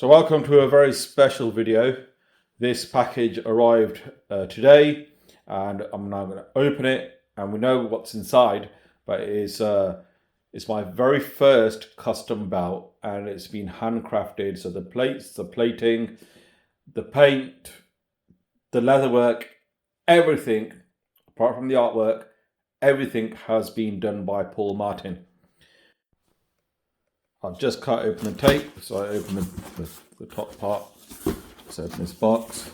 So welcome to a very special video. This package arrived today and I'm now going to open it, and we know what's inside, but it's my very first custom belt and it's been handcrafted. So the plates, the plating, the paint, the leatherwork, everything apart from the artwork, everything has been done by Paul Martin. I've just cut open the tape, so I open the top part. Let's open this box.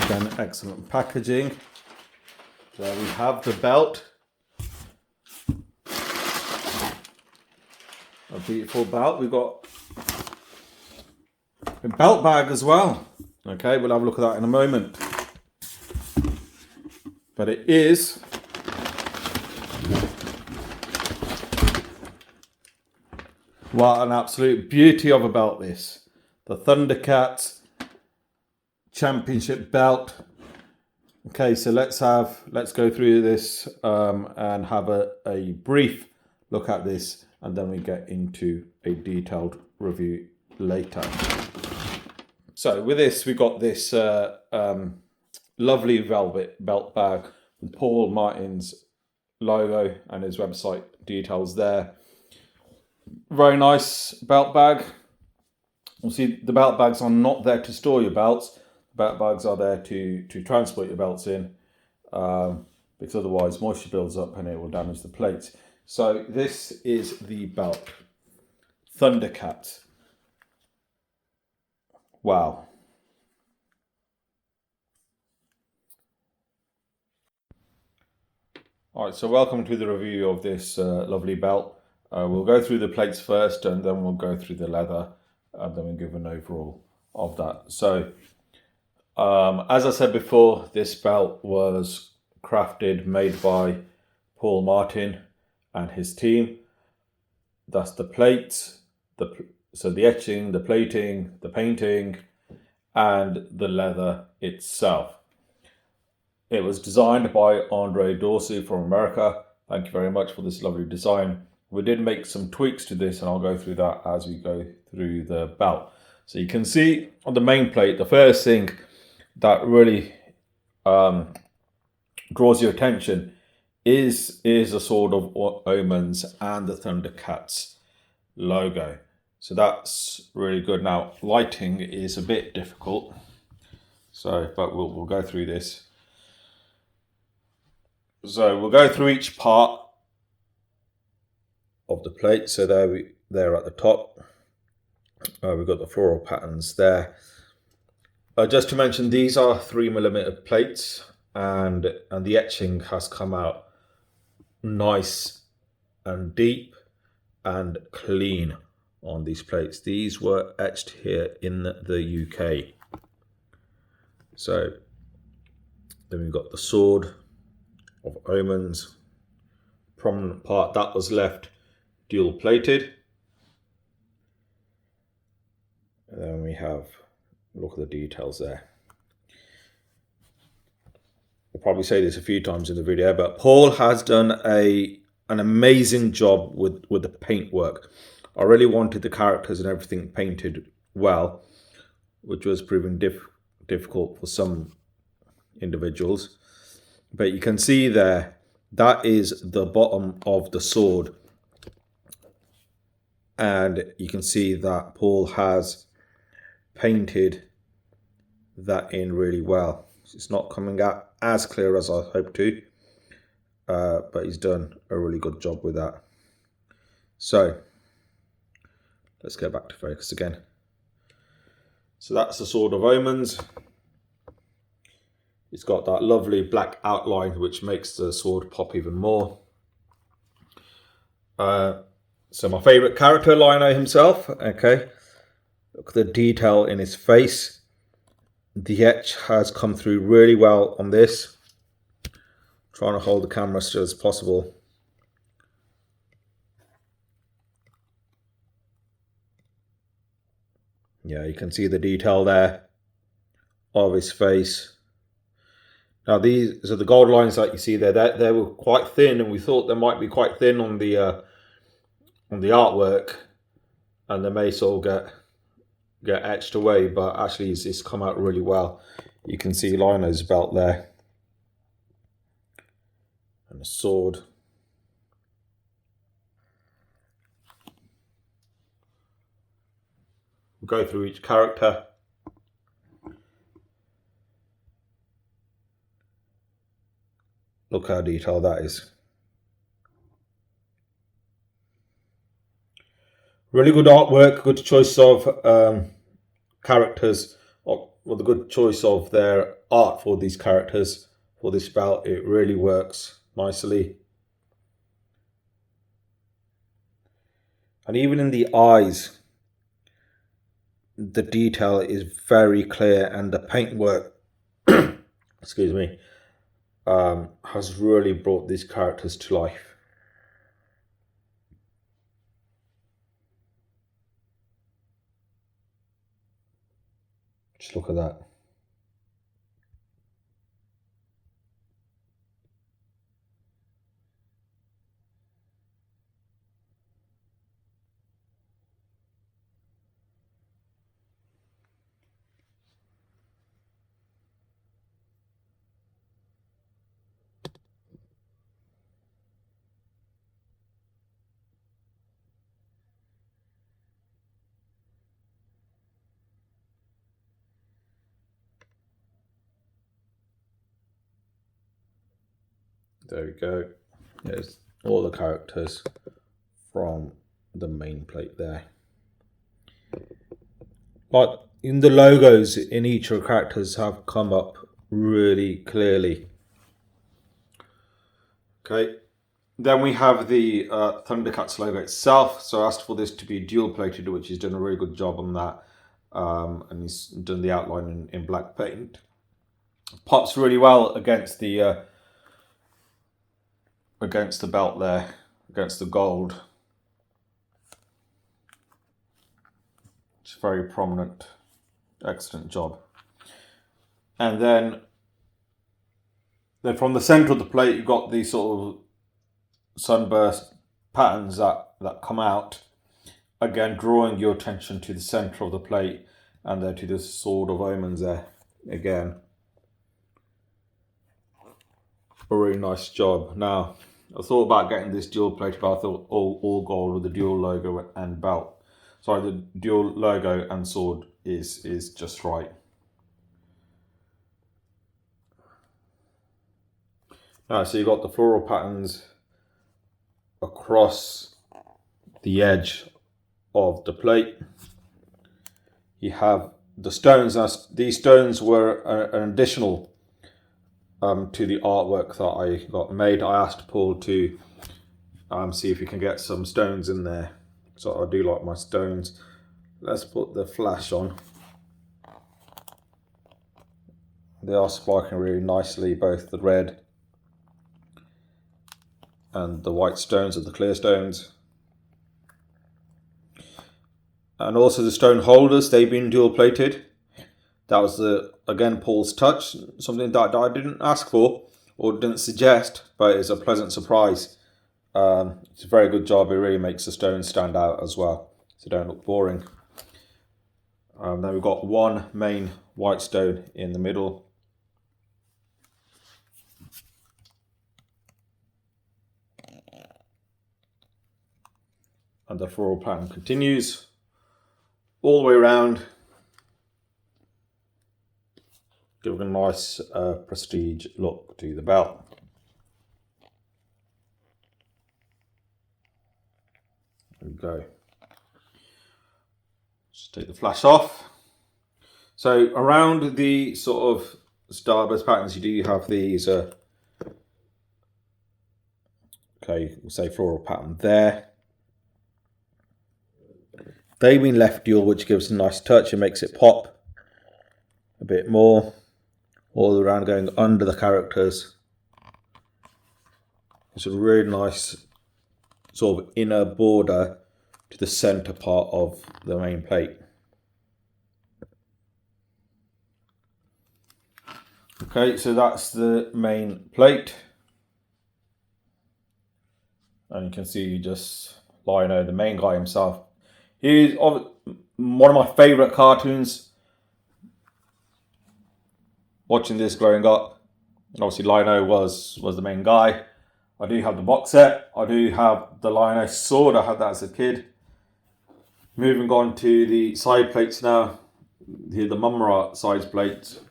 Again, excellent packaging. So we have the belt. A beautiful belt. We've got a belt bag as well. Okay, we'll have a look at that in a moment. But it is what an absolute beauty of a belt this. The Thundercat Championship belt. Okay, so let's go through this and have a brief look at this, and then we get into a detailed review later. So with this, we got this lovely velvet belt bag with Paul Martin's logo and his website details there. Very nice belt bag. Obviously, the belt bags are not there to store your belts. The belt bags are there to transport your belts in, because otherwise moisture builds up and it will damage the plates. So this is the belt. Thundercat. Wow. Alright, so welcome to the review of this lovely belt. We'll go through the plates first, and then we'll go through the leather, and then we'll give an overall of that. So, as I said before, this belt was made by Paul Martin and his team. That's the plates, so the etching, the plating, the painting, and the leather itself. It was designed by Andre Dorsey from America. Thank you very much for this lovely design. We did make some tweaks to this, and I'll go through that as we go through the belt. So you can see on the main plate, the first thing that really draws your attention is the Sword of Omens and the Thundercat's logo. So that's really good. Now, lighting is a bit difficult, but we'll go through this. So we'll go through each part of the plate. So there at the top, we've got the floral patterns there. Just to mention, these are 3mm plates, and the etching has come out nice and deep and clean on these plates. These were etched here in the UK. So then we've got the Sword of Omens, prominent part that was left dual plated, and then we have, look at the details there. I'll probably say this a few times in the video, but Paul has done an amazing job with the paint work. I really wanted the characters and everything painted well, which was proving difficult for some individuals. But you can see there, that is the bottom of the sword. And you can see that Paul has painted that in really well. It's not coming out as clear as I hoped to, but he's done a really good job with that. So let's go back to focus again. So that's the Sword of Omens. It's got that lovely black outline which makes the sword pop even more. So my favourite character, Lino himself. Okay, look at the detail in his face. The etch has come through really well on this. Trying to hold the camera as still as possible. Yeah, you can see the detail there of his face. Now these are the gold lines that you see there. They were quite thin, and we thought they might be quite thin on the artwork. and they may sort of get etched away, but actually it's come out really well. You can see Lino's belt there, and a sword. We'll go through each character. Look how detailed that is. Really good artwork, good choice of characters, or the good choice of their art for these characters, for this belt. It really works nicely. And even in the eyes, the detail is very clear, and the paintwork, excuse me, has really brought these characters to life. Just look at that. There we go. There's all the characters from the main plate there. But in the logos in each of the characters have come up really clearly. Okay, then we have the Thundercat's logo itself. So I asked for this to be dual plated, which he's done a really good job on that. And he's done the outline in black paint. Pops really well against the belt there, against the gold. It's very prominent. Excellent job. And then from the center of the plate, you've got these sort of sunburst patterns that come out. Again, drawing your attention to the center of the plate, and then to the Sword of Omens there again. A really nice job. Now, I thought about getting this dual plated, but I thought all gold with the dual logo and belt. Sorry, the dual logo and sword is just right. Now, so you've got the floral patterns across the edge of the plate. You have the stones. Now, these stones were an additional to the artwork that I got made. I asked Paul to see if he can get some stones in there. So I do like my stones. Let's put the flash on. They are sparkling really nicely, both the red and the white stones are the clear stones. And also the stone holders, they've been dual plated. That was again Paul's touch, something that I didn't ask for or didn't suggest, but it's a pleasant surprise. It's a very good job. It really makes the stones stand out as well, so don't look boring. Then we've got one main white stone in the middle. And the floral pattern continues all the way around, giving a nice prestige look to the belt. There we go. Just take the flash off. So around the sort of starburst patterns, you do have these, okay, we'll say floral pattern there. They've been left dual, which gives a nice touch. It makes it pop a bit more. All around, going under the characters. It's a really nice sort of inner border to the center part of the main plate. Okay, so that's the main plate. And you can see just Lino, the main guy himself, He's one of my favourite cartoons. Watching this growing up, obviously Lino was the main guy. I do have the box set. I do have the Lino sword. I had that as a kid. Moving on to the side plates now. Here the Mumra side plates.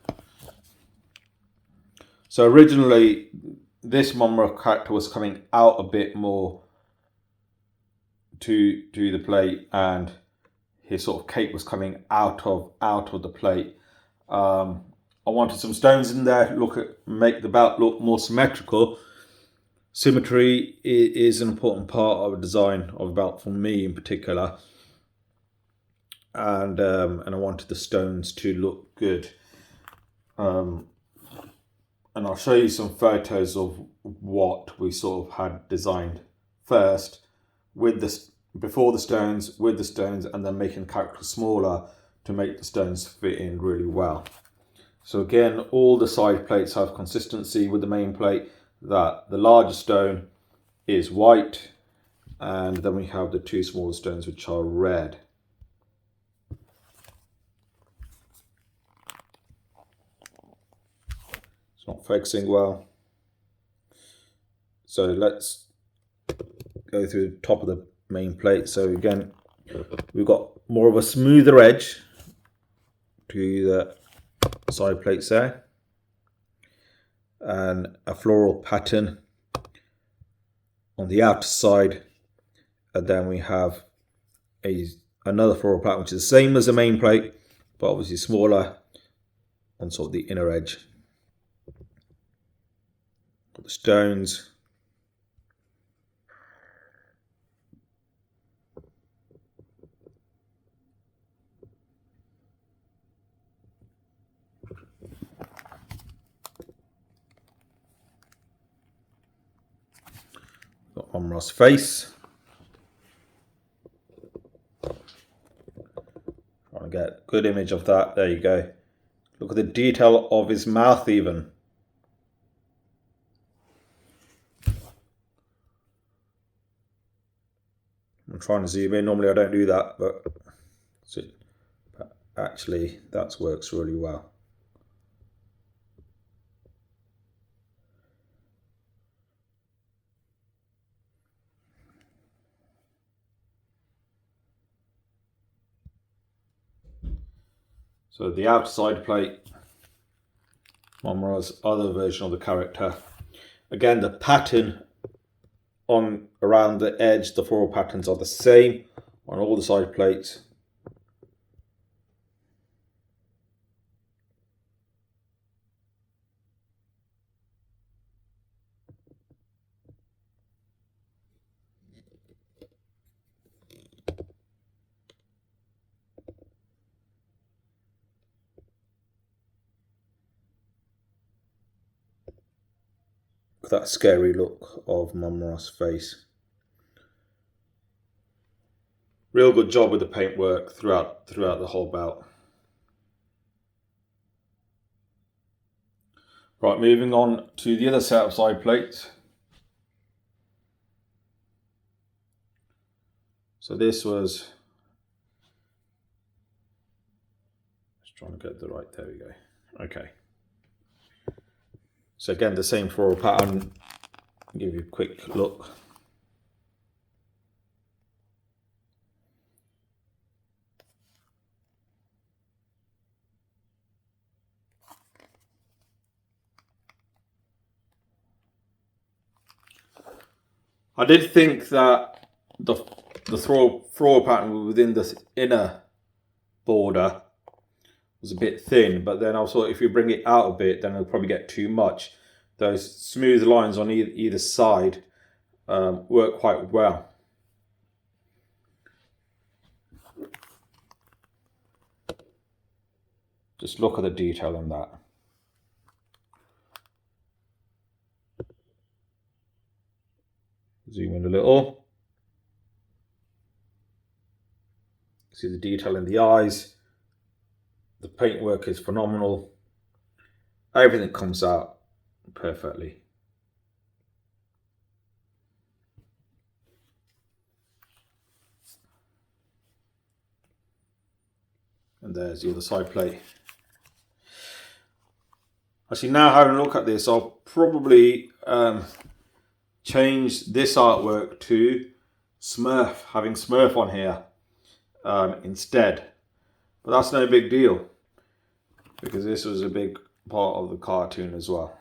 So originally, this Mumra character was coming out a bit more to the plate, and his sort of cape was coming out of the plate. I wanted some stones in there, make the belt look more symmetrical. Symmetry is an important part of a design of a belt for me in particular, and I wanted the stones to look good. And I'll show you some photos of what we sort of had designed first, with this before the stones, with the stones, and then making the character smaller to make the stones fit in really well. So again, all the side plates have consistency with the main plate, that the larger stone is white, and then we have the two smaller stones which are red. It's not focusing well. So let's go through the top of the main plate. So again, we've got more of a smoother edge to the side plates there, and a floral pattern on the outer side, and then we have another floral pattern which is the same as the main plate but obviously smaller on sort of the inner edge. Got the stones. Got Omra's face. Trying to get a good image of that. There you go. Look at the detail of his mouth even. I'm trying to zoom in. Normally I don't do that, but actually that works really well. So the outside plate, Mumra's other version of the character. Again, the pattern on around the edge, the floral patterns are the same on all the side plates. That scary look of Mumra's face. Real good job with the paintwork throughout the whole belt. Right, moving on to the other set of side plates. So this was, just trying to get the right, there we go. Okay. So again, the same floral pattern. I'll give you a quick look. I did think that the floral pattern within this inner border was a bit thin, but then I thought if you bring it out a bit, then it'll probably get too much. Those smooth lines on either side work quite well. Just look at the detail on that. Zoom in a little. See the detail in the eyes. The paintwork is phenomenal. Everything comes out perfectly. And there's the other side plate. Actually, now having a look at this, I'll probably change this artwork to Smurf, having Smurf on here instead. But that's no big deal, because this was a big part of the cartoon as well.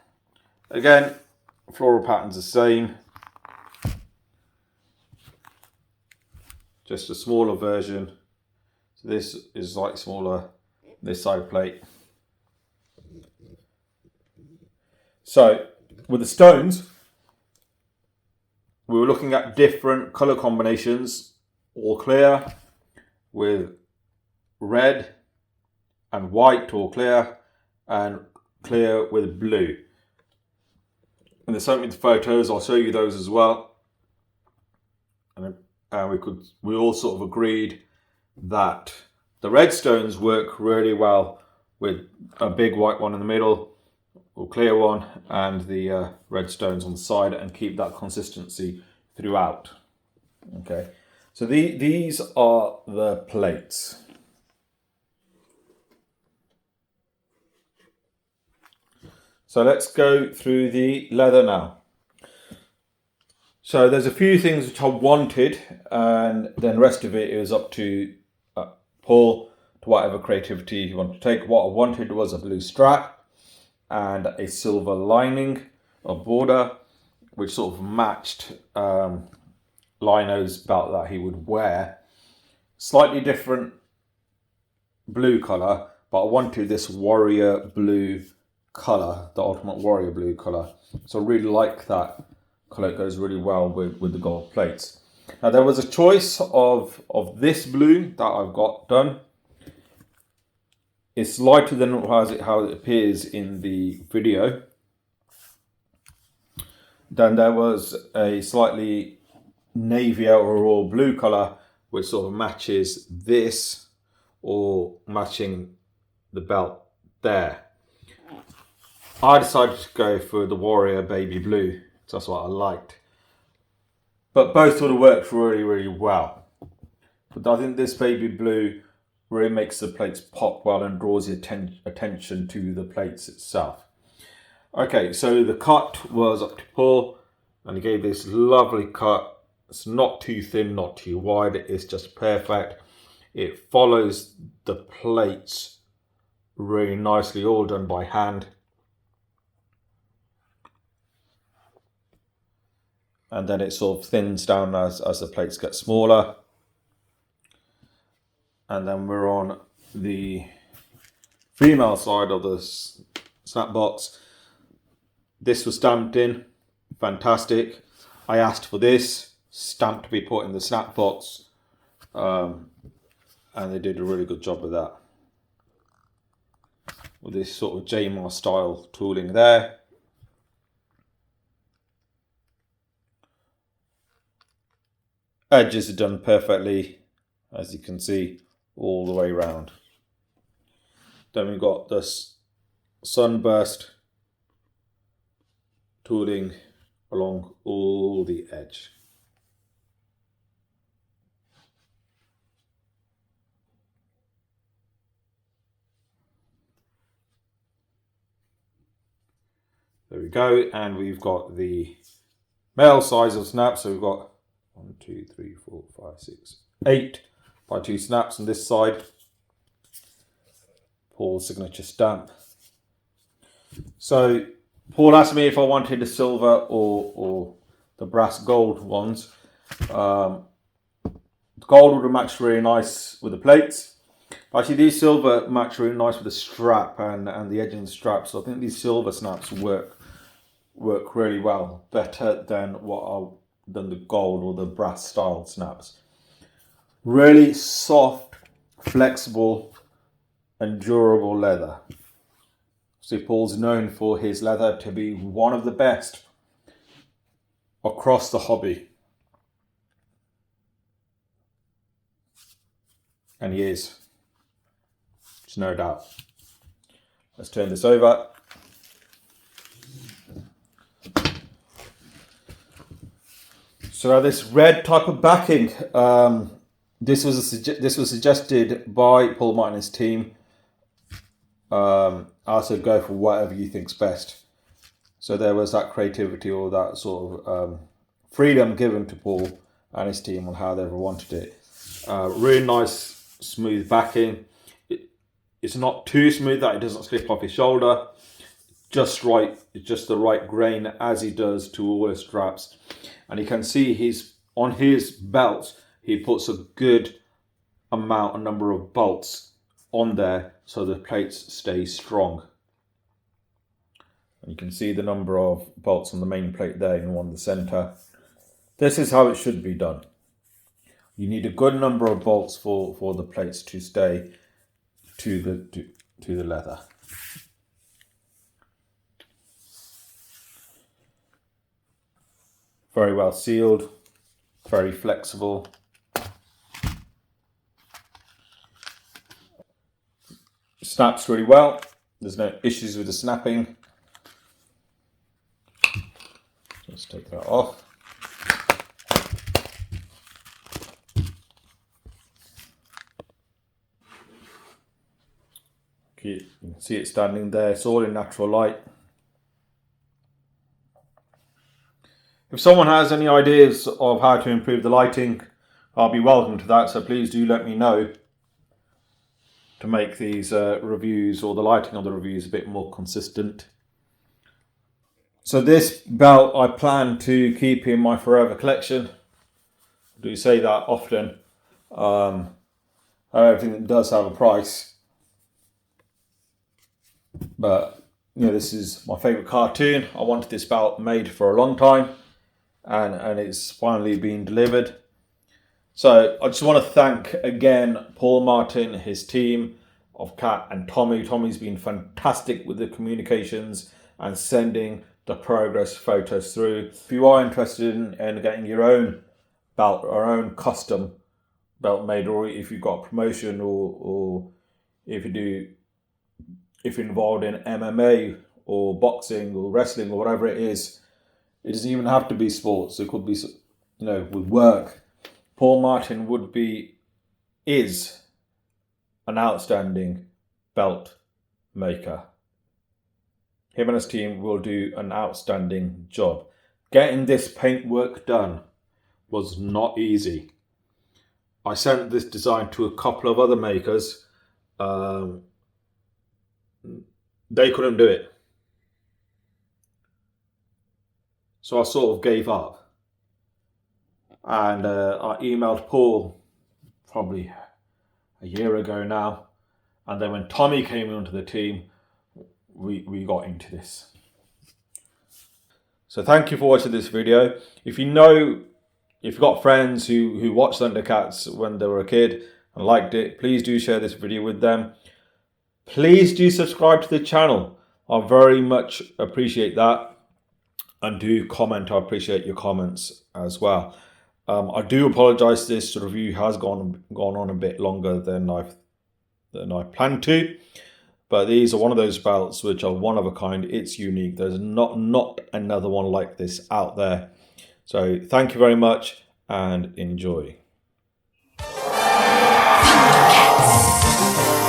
Again, floral pattern's the same. Just a smaller version. So this is like smaller, this side plate. So with the stones, we were looking at different color combinations, all clear with red and white, all clear, and clear with blue. And there's something with photos, I'll show you those as well. And we all sort of agreed that the red stones work really well with a big white one in the middle, or clear one, and the red stones on the side, and keep that consistency throughout. Okay, so these are the plates. So let's go through the leather now. So there's a few things which I wanted, and then the rest of it is up to Paul, to whatever creativity you want to take. What I wanted was a blue strap and a silver lining or border, which sort of matched Lino's belt that he would wear. Slightly different blue colour, but I wanted this warrior blue colour, the ultimate warrior blue colour. So I really like that colour. It goes really well with the gold plates. Now there was a choice of this blue that I've got done. It's lighter than how it appears in the video. Then there was a slightly navy or royal blue colour, which sort of matches this, or matching the belt there. I decided to go for the warrior baby blue. So that's what I liked. But both would have worked really, really well. But I think this baby blue really makes the plates pop well and draws the attention to the plates itself. Okay, so the cut was up to Paul, and he gave this lovely cut. It's not too thin, not too wide. It's just perfect. It follows the plates really nicely, all done by hand. And then it sort of thins down as the plates get smaller. And then we're on the female side of the snap box. This was stamped in, fantastic. I asked for this stamp to be put in the snap box, and they did a really good job with that. With this sort of JMAR style tooling there. Edges are done perfectly, as you can see, all the way around. Then we've got this sunburst tooling along all the edge. There we go, and we've got the male size of snap, so we've got 1, 2, 3, 4, 5, 6, 8 by 2 snaps on this side. Paul's signature stamp. So Paul asked me if I wanted the silver or the brass gold ones. The gold would have matched really nice with the plates. Actually, these silver match really nice with the strap and the edge of the strap. So I think these silver snaps work really well, better than than the gold or the brass style snaps. Really soft, flexible and durable leather. So Paul's known for his leather to be one of the best across the hobby. And he is. There's no doubt. Let's turn this over. So this red type of backing, This was suggested by Paul Martin and his team. Also go for whatever you think's best. So there was that creativity or that sort of freedom given to Paul and his team on how they ever wanted it. Really nice, smooth backing. It's not too smooth that it doesn't slip off his shoulder. Just right, it's just the right grain as he does to all his straps. And you can see on his belt, he puts a good number of bolts on there so the plates stay strong. And you can see the number of bolts on the main plate there and one in the center. This is how it should be done. You need a good number of bolts for the plates to stay to the leather. Very well sealed, very flexible. Snaps really well. There's no issues with the snapping. Let's take that off. You can see it standing there. It's all in natural light. If someone has any ideas of how to improve the lighting, I'll be welcome to that. So please do let me know to make these reviews or the lighting of the reviews a bit more consistent. So this belt I plan to keep in my forever collection. I do say that often. Everything does have a price. But this is my favourite cartoon. I wanted this belt made for a long time. And it's finally been delivered. So I just want to thank again Paul Martin, his team of Kat and Tommy. Tommy's been fantastic with the communications and sending the progress photos through. If you are interested in getting your own belt or own custom belt made, or if you've got a promotion or if you're involved in MMA or boxing or wrestling or whatever it is, it doesn't even have to be sports. It could be, with work. Paul Martin is an outstanding belt maker. Him and his team will do an outstanding job. Getting this paintwork done was not easy. I sent this design to a couple of other makers. They couldn't do it. So I sort of gave up. And I emailed Paul probably a year ago now. And then when Tommy came onto the team, we got into this. So thank you for watching this video. If you've got friends who watched Thundercats when they were a kid and liked it, please do share this video with them. Please do subscribe to the channel. I very much appreciate that. And do comment. I appreciate your comments as well. I do apologise. This review has gone on a bit longer than I planned to, but these are one of those belts which are one of a kind. It's unique. There's not another one like this out there. So thank you very much and enjoy. Thundercats.